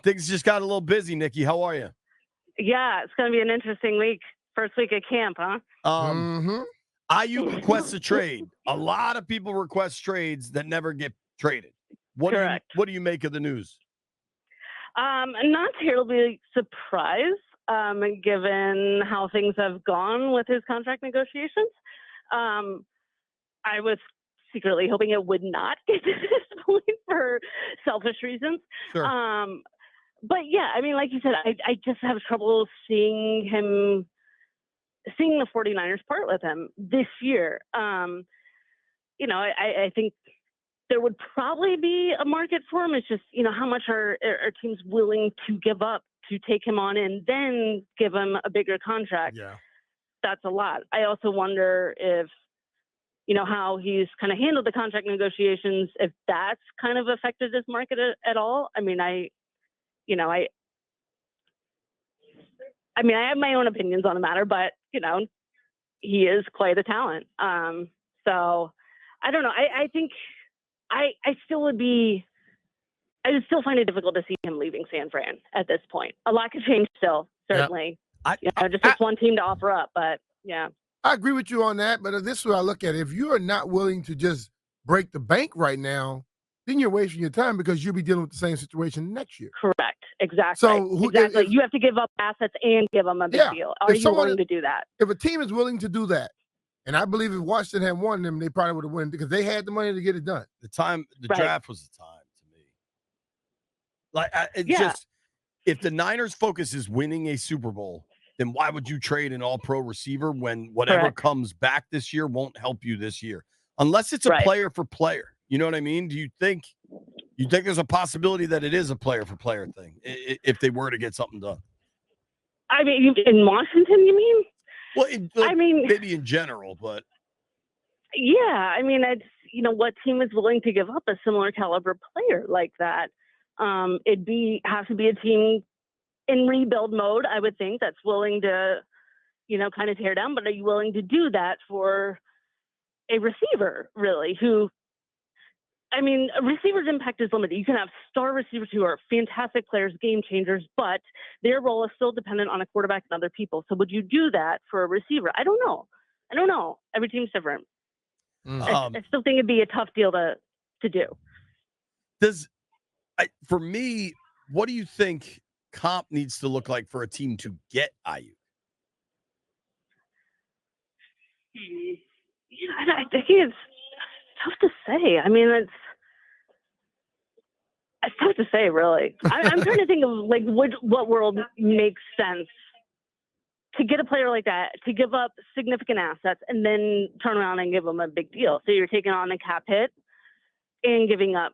Things just got a little busy, Nicki. How are you? Yeah, it's going to be an interesting week. First week of camp, huh? Aiyuk requests a trade. A lot of people request trades that never get traded. What Correct. do you make of the news? Not terribly surprised, given how things have gone with his contract negotiations. I was secretly hoping it would not get to this point for selfish reasons. Sure. But yeah, I mean, like you said, I just have trouble seeing the 49ers part with him this year. I think there would probably be a market for him. It's just, how much are teams willing to give up to take him on and then give him a bigger contract? Yeah. That's a lot. I also wonder if, how he's kind of handled the contract negotiations, if that's kind of affected his market at all. I mean, I have my own opinions on the matter, but, he is quite a talent. So I don't know. I think I would still find it difficult to see him leaving San Fran at this point. A lot could change still, certainly. Just one team to offer up, but yeah. I agree with you on that, but this is what I look at it. If you are not willing to just break the bank right now, then you're wasting your time because you'll be dealing with the same situation next year. Correct. Exactly. So exactly. You have to give up assets and give them a big deal. Are you willing to do that? If a team is willing to do that, and I believe if Washington had won them, they probably would have won because they had the money to get it done. The draft was the time to me. Just if the Niners' focus is winning a Super Bowl, then why would you trade an all-pro receiver when whatever comes back this year won't help you this year? Unless it's a player for player. You know what I mean? Do you think there's a possibility that it is a player for player thing if they were to get something done? I mean, in Washington, you mean? Well, maybe in general, but yeah, I mean, it's what team is willing to give up a similar caliber player like that? Have to be a team in rebuild mode, I would think, that's willing to, kind of tear down. But are you willing to do that for a receiver, really? A receiver's impact is limited. You can have star receivers who are fantastic players, game changers, but their role is still dependent on a quarterback and other people. So would you do that for a receiver? I don't know. Every team's different. I still think it'd be a tough deal to do. For me, what do you think comp needs to look like for a team to get Aiyuk? I think it's tough to say. I mean, it's tough to say, really. I'm trying to think of what world makes sense to get a player like that, to give up significant assets and then turn around and give them a big deal. So you're taking on a cap hit and giving up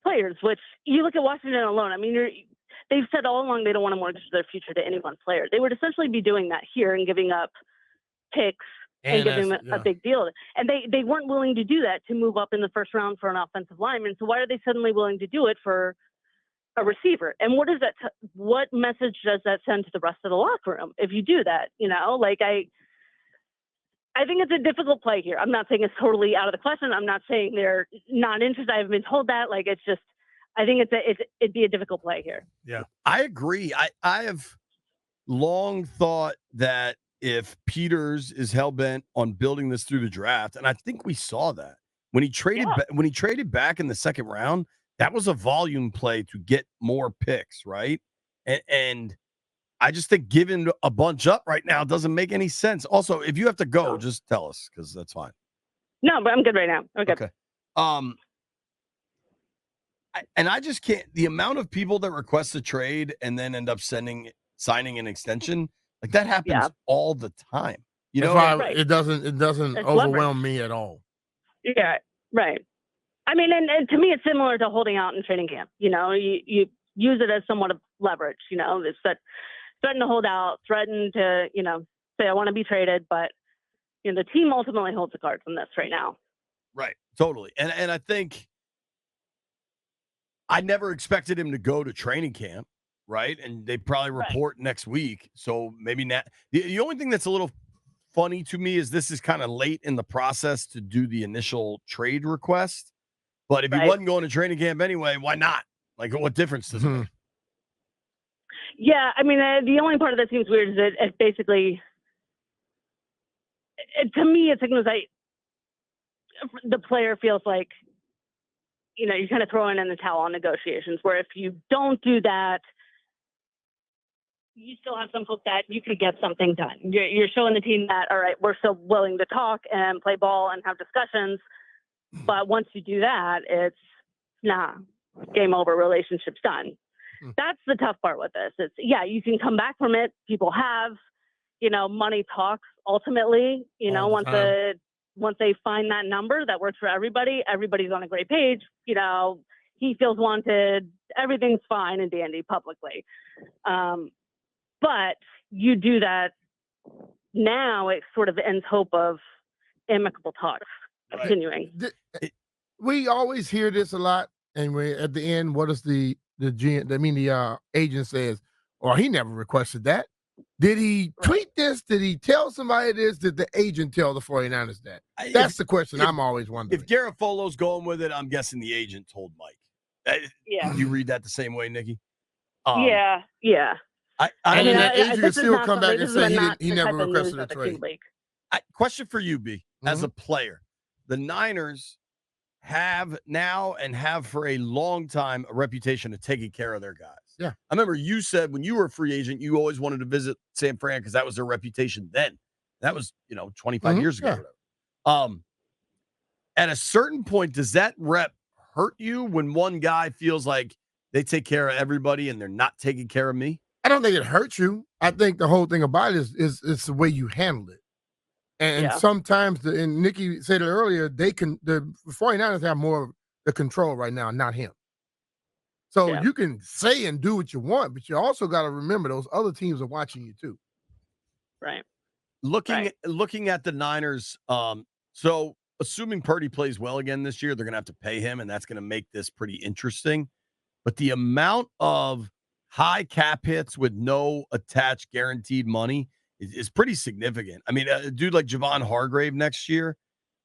players, which you look at Washington alone. I mean, they've said all along they don't want to mortgage their future to any one player. They would essentially be doing that here and giving up picks and giving them a big deal. And they weren't willing to do that to move up in the first round for an offensive lineman. So why are they suddenly willing to do it for a receiver? And what is that? What message does that send to the rest of the locker room if you do that? I think it's a difficult play here. I'm not saying it's totally out of the question. I'm not saying they're not interested. I haven't been told that. It's just, I think it'd be a difficult play here. Yeah, I agree. I have long thought that if Peters is hell-bent on building this through the draft, and I think we saw that when he traded back in the second round, that was a volume play to get more picks, right? And I just think giving a bunch up right now doesn't make any sense. Also, if you have to go, just tell us because that's fine. No, but I'm good right now. Okay. I just can't. The amount of people that request a trade and then end up signing an extension, that happens all the time. You know, it doesn't overwhelm me at all. Yeah, right. I mean, and to me, it's similar to holding out in training camp. You use it as somewhat of leverage. It's that threaten to hold out, threaten to say I want to be traded, but the team ultimately holds the cards on this right now. Right, totally, and I think I never expected him to go to training camp, right? And they probably report next week, so maybe not. The only thing that's a little funny to me is this is kind of late in the process to do the initial trade request. But if he wasn't going to training camp anyway, why not? Like, what difference does it make? Yeah, I mean, the only part of that seems weird is that it basically, to me, it signals that the player feels like, you're kind of throwing in the towel on negotiations, where if you don't do that, you still have some hope that you could get something done. You're showing the team that, all right, we're still willing to talk and play ball and have discussions. But once you do that, it's game over, relationship's done. That's the tough part with this. It's, you can come back from it. People have, money talks ultimately, once they find that number that works for everybody, everybody's on a great page. He feels wanted, everything's fine and dandy publicly. But you do that now, it sort of ends hope of amicable talks continuing. We always hear this a lot, and we at the end, what does the agent says, "Or he never requested that." Did he tweet this? Did he tell somebody this? Did the agent tell the 49ers that? That's the question I'm always wondering. If Garofalo's going with it, I'm guessing the agent told Mike. You read that the same way, Nikki? Yeah. I mean, the agent can still come back and say he never requested a trade. Question for you, B, as a player. The Niners have now and have for a long time a reputation of taking care of their guys. Yeah. I remember you said when you were a free agent, you always wanted to visit San Fran because that was their reputation then. That was, 25 years ago. Yeah. At a certain point, does that rep hurt you when one guy feels like they take care of everybody and they're not taking care of me? I don't think it hurts you. I think the whole thing about it is the way you handle it. And sometimes, and Nikki said it earlier, the 49ers have more of the control right now, not him. So you can say and do what you want, but you also got to remember those other teams are watching you too. Right. Looking at the Niners, so assuming Purdy plays well again this year, they're going to have to pay him, and that's going to make this pretty interesting. But the amount of high cap hits with no attached guaranteed money is pretty significant. I mean, a dude like Javon Hargrave next year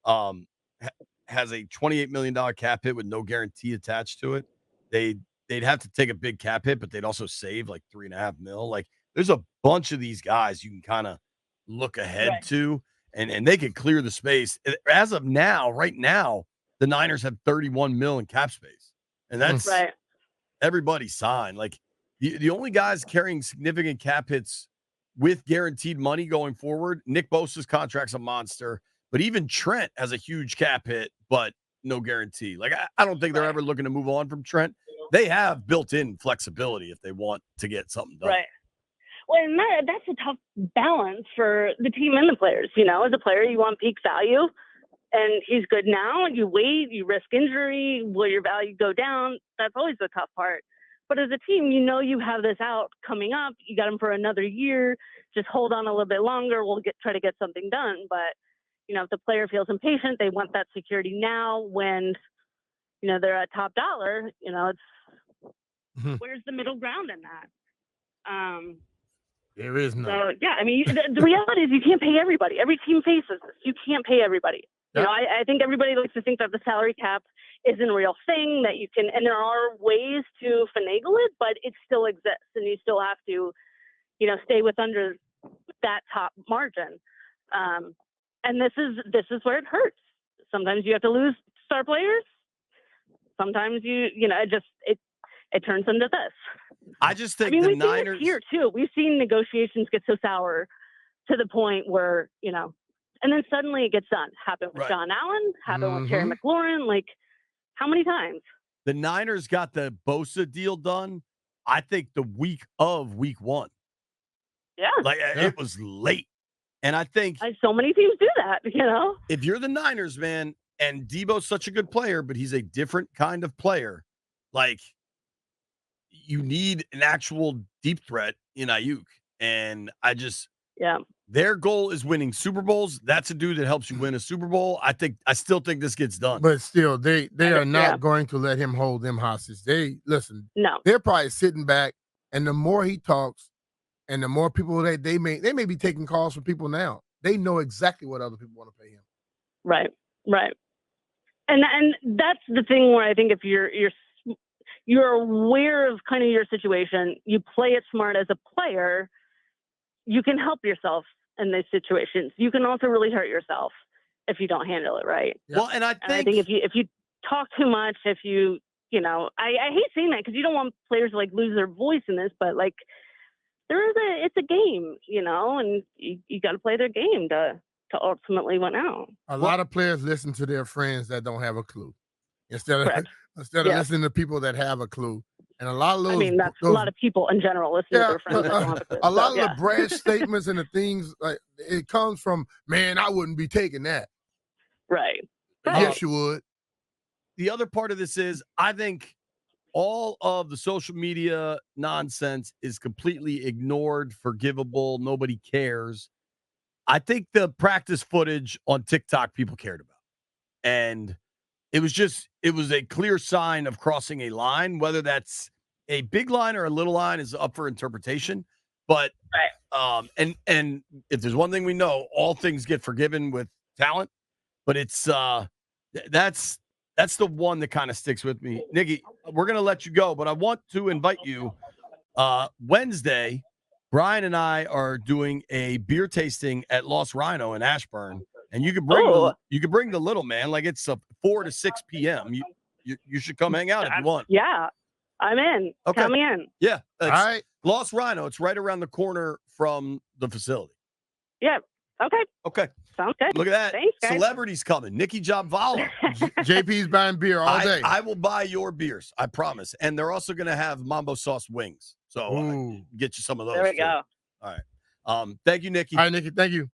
has a $28 million cap hit with no guarantee attached to it. They'd have to take a big cap hit, but they'd also save like $3.5 million. Like, there's a bunch of these guys you can kind of look ahead to, and they could clear the space. As of now, right now, the Niners have $31 million in cap space, and that's everybody signed. Like, the only guys carrying significant cap hits with guaranteed money going forward, Nick Bosa's contract's a monster, but even Trent has a huge cap hit, but no guarantee. Like, I don't think they're ever looking to move on from Trent. They have built-in flexibility if they want to get something done. Right. Well, and that's a tough balance for the team and the players. As a player, you want peak value, and he's good now. You wait, you risk injury. Will your value go down? That's always the tough part. But as a team, you have this out coming up. You got him for another year. Just hold on a little bit longer. We'll try to get something done. But, if the player feels impatient, they want that security now when, they're at top dollar. It's where's the middle ground in that? There is none. So, I mean, the reality is you can't pay everybody. Every team faces this. You can't pay everybody. Yep. I think everybody likes to think that the salary cap isn't a real thing, that you can, and there are ways to finagle it, but it still exists, and you still have to, stay with under that top margin. And this is where it hurts. Sometimes you have to lose star players. Sometimes it turns into this. I just think we've Niners seen this here too. We've seen negotiations get so sour to the point where, and then suddenly it gets done. Happened with John Allen, happened with Terry McLaurin. Like, how many times? The Niners got the Bosa deal done, I think, the week of week one. Yeah. It was late. And I think so many teams do that, If you're the Niners, man, and Debo's such a good player, but he's a different kind of player, like, you need an actual deep threat in Aiyuk. And their goal is winning Super Bowls. That's a dude that helps you win a Super Bowl. I still think this gets done. But still, they are not going to let him hold them hostage. They're probably sitting back, and the more he talks, and the more people they may be taking calls from people now. They know exactly what other people want to pay him. Right. And that's the thing where I think if you're you're aware of kind of your situation, you play it smart as a player, you can help yourself in these situations. You can also really hurt yourself if you don't handle it right. Well, and I think if you talk too much, if you know, I hate saying that because you don't want players to like lose their voice in this, but like it's a game, you know, and you got to play their game to ultimately win out. A lot of players listen to their friends that don't have a clue instead of listening to people that have a clue. And a lot of those, a lot of people in general listen to their friends that don't have a clue. A lot of the brash statements and the things, like, it comes from, man, I wouldn't be taking that. Right. Yes, you would. The other part of this is, I think all of the social media nonsense is completely ignored, forgivable. Nobody cares. I think the practice footage on TikTok people cared about. And it was a clear sign of crossing a line. Whether that's a big line or a little line is up for interpretation. But and if there's one thing we know, all things get forgiven with talent. But it's that's the one that kind of sticks with me. Nicki, we're gonna let you go, but I want to invite you Wednesday. Brian and I are doing a beer tasting at Lost Rhino in Ashburn, and you could bring the little man. Like, it's 4 to 6 p.m. You should come hang out if you want. Yeah, I'm in. Okay. Count me in. Yeah. All right. Lost Rhino. It's right around the corner from the facility. Yeah. Okay. Sounds good. Look at that. Thanks, guys. Celebrities coming. Nicki Jhabvala. JP's buying beer all day. I will buy your beers. I promise. And they're also going to have mambo sauce wings. So get you some of those. There we go. All right. Thank you, Nicki. All right, Nicki. Thank you.